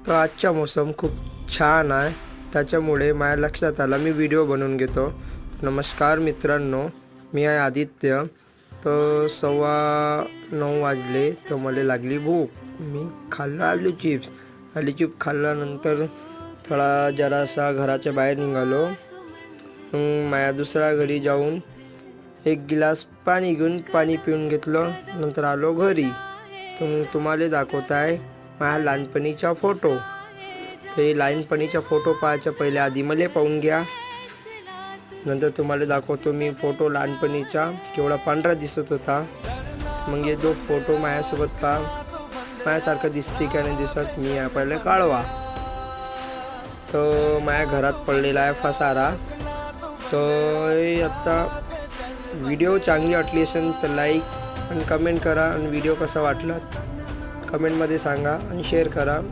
तर आजचा मोसम खूप छान आहे, त्याच्यामुळे माझ्या लक्षात आला मी व्हिडिओ बनवून घेतो. नमस्कार मित्रांनो, मी आहे आदित्य. तर 9:15 वाजले तर मला लागली भूक. मी खाल्लं आलू चिप्स. आलू चिप्स खाल्ल्यानंतर थोडा जरासा घराच्या बाहेर निघालो. मग माझ्या दुसऱ्या घरी जाऊन एक गिलास पाणी घेऊन पाणी पिऊन घेतलं. नंतर आलो घरी. तर मग तुम्हाला दाखवत आहे माझ्या लहानपणीचा फोटो. ते लहानपणीचा फोटो पाहायच्या पहिले आधी मला पाहून घ्या, नंतर तुम्हाला दाखवतो मी फोटो लहानपणीचा केवढा पांढरा दिसत होता. मग हे दो फोटो माझ्यासोबत पहा, माझ्यासारखं दिसते का नाही दिसत. मी पहिले काढवा. तर माझ्या घरात पडलेला आहे फसारा. तर आता व्हिडिओ चांगली वाटली असेल तर लाईक आणि कमेंट करा, आणि व्हिडिओ कसा वाटला कमेंटमध्ये सांगा आणि शेअर करा.